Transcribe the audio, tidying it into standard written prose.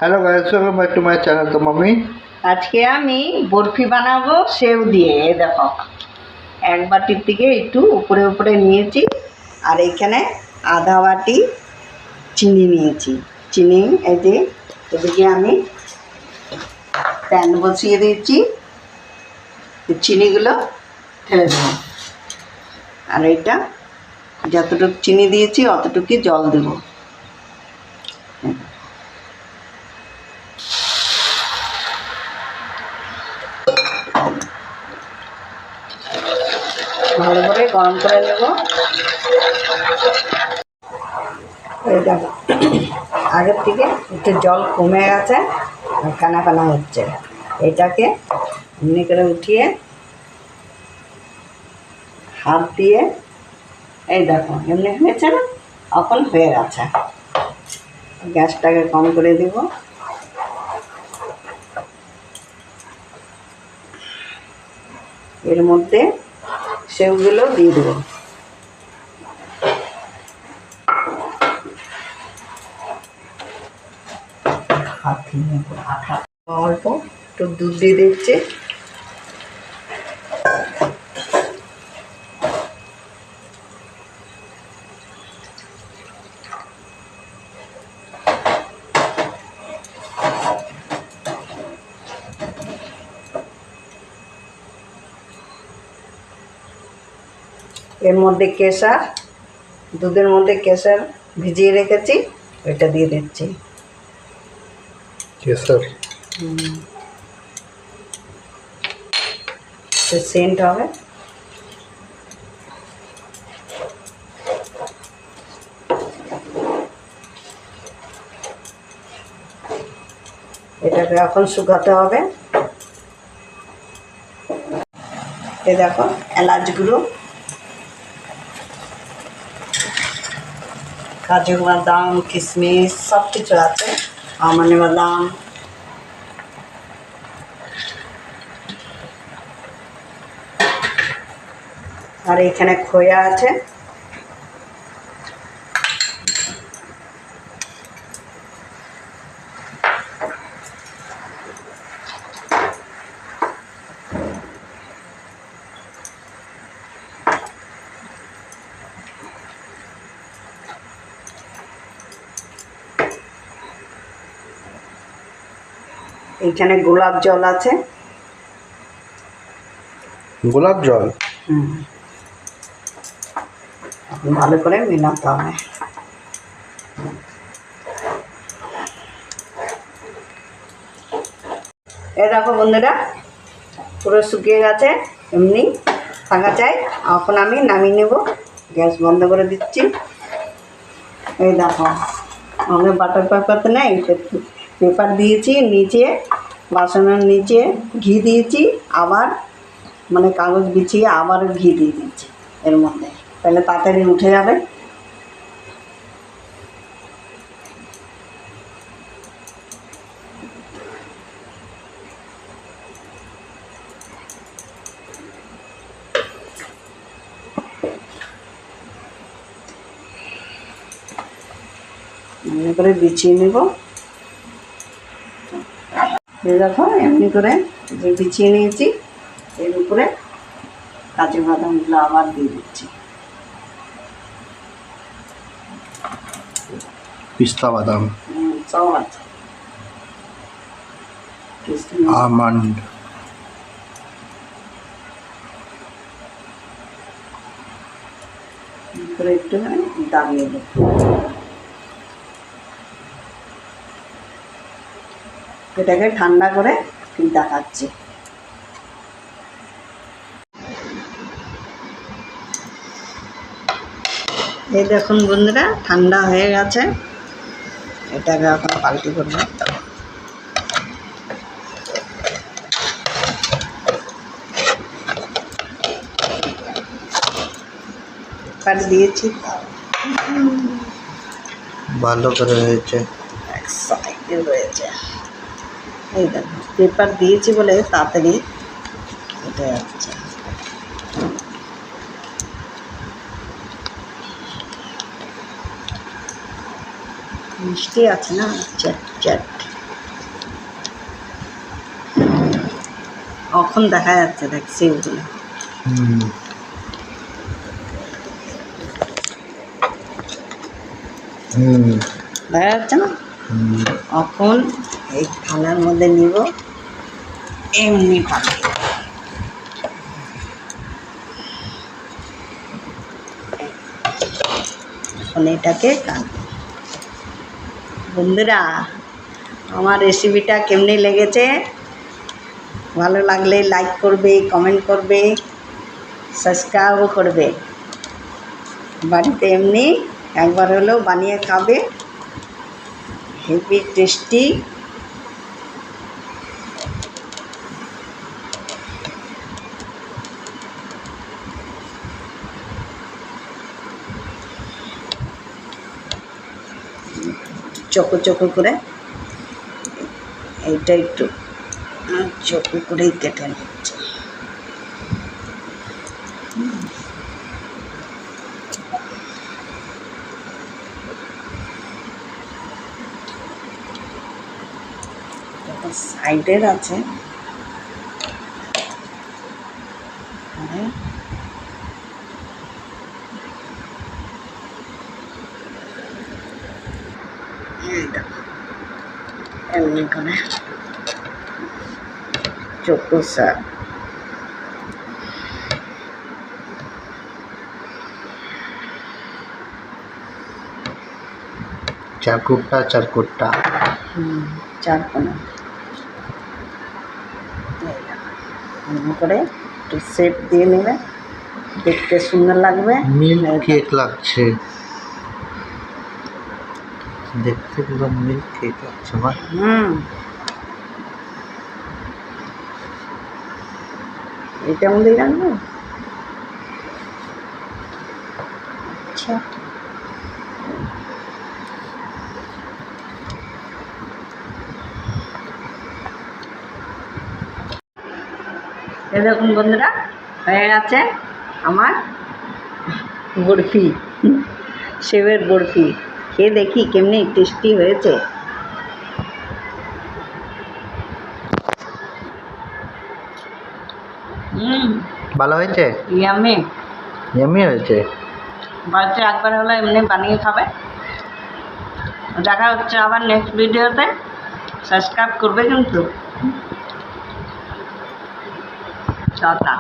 Hello guys, welcome back to my channel. তো mummy, আজকে আমি বরফি বানাবো সেও দিয়ে। এই দেখো, এক বাটির থেকে একটু উপরে উপরে নিয়েছি, আর এইখানে আধা বাটি চিনি নিয়েছি। চিনি এই যে, এদিকে আমি প্যান বসিয়ে দিয়েছি, চিনিগুলো ঢেলে দেবো। আর এইটা যতটুকু চিনি দিয়েছি অতটুকুই জল দেবো। ভালো করে গরম করে নেব। এই দেখো, আগের থেকে একটু জল কমে গেছে, আর কানা কানা হচ্ছে। এটাকে এমনি করে উঠিয়ে হাত দিয়ে, এই দেখো এমনি হয়েছে না, এখন হয়ে গেছে। গ্যাসটাকে কম করে দিব। এর মধ্যে সেগুলো দিয়ে দেবো। অল্প একটু দুধ দিয়ে দিচ্ছে। এর মধ্যে কেশর, দুধের মধ্যে কেশর ভিজিয়ে রেখেছি, ওইটা দিয়ে দিচ্ছি। কেশর সেন্ট হবে। এটাকে এখন শুকাতে হবে। এই দেখো, এলাচ গুঁড়ো, কাজু বাদাম, কিশমিশ সব কিছু আছে, আমন্ড বাদাম। আর এখানে খোয়া আছে। এইখানে গোলাপ জল আছে। গোলাপ জল ভালো করে মেলাতে হবে। এই দেখো বন্ধুরা, পুরো শুকিয়ে গেছে, এমনি থাকা চাই। এখন আমি নামিয়ে নেব, গ্যাস বন্ধ করে দিচ্ছি। এই দেখো, আমাদের বাটার পেপার নেই, পেপার দিয়েছি নিচে, বাসনের নিচে ঘি দিয়েছি, আবার মানে কাগজ বিছিয়ে আবার ঘি দিয়ে দিচ্ছি এর মধ্যে, তাহলে তাড়াতাড়ি উঠে যাবে। এমনি করে বিছিয়ে নেব। এই দেখো, এমনি করে যে বিছিয়ে নিয়েছি, এর উপরে কাজু বাদামগুলো আবার দিয়ে দিচ্ছি। পিস্তা বাদাম, সব আছে, আমন্ড, করে একটু দাবিয়ে দেব। এটাকে ঠান্ডা করে দেখাচ্ছি। এই দেখুন বন্ধুরা, ঠান্ডা হয়ে গেছে। এটাকে এখন পাল্টি করবো। পেপার দিয়েছি, ভালো করে হয়েছে, এক সাইডে রয়েছে। এই দেখো, পেপার দিয়েছি বলে তাড়াতাড়ি উঠে যাচ্ছে। মিষ্টি আছে না, চ্যাট চ্যাট। কখন দেখা যাচ্ছে দেখ সেগুলো। হুম হুম দেখা যাচ্ছে না? হুম। এখন এই থালার মধ্যে নিব এমনি ভাবে। এখন এটাকে কাটবো। বন্ধুরা, আমার রেসিপিটা কেমনি লেগেছে? ভালো লাগলে লাইক করবে, কমেন্ট করবে, সাবস্ক্রাইবও করবে। বাড়িতে এমনি একবার হলেও বানিয়ে খাবে, হেভি টেস্টি। চকো চকো করে এইটা একটু চকো করেই কেটে নিচ্ছে। সাইডের আছে এমনি করে চকো শাক। চারকুট্টা চারকুট্টা। চারকোনা এমনি করে একটু শেপ দিয়ে নেবে, দেখতে সুন্দর লাগবে। মিল্ক কেক লাগছে, দেখতে পুরো মিল্ক কেক লাগছে মা। এটা মধ্যে রাখবো। আচ্ছা, এই দেখুন বন্ধুরা, হয়ে গেছে আমার বরফি, সেবের বরফি। খেয়ে দেখি কেমনি টেস্টি হয়েছে। ভালো হয়েছে, ইয়ামি ইয়ামি হয়েছে। বাড়িতে একবার হলে এমনি বানিয়ে খাবে। দেখা হচ্ছে আবার নেক্সট ভিডিওতে। সাবস্ক্রাইব করবে কিন্তু। টাটা।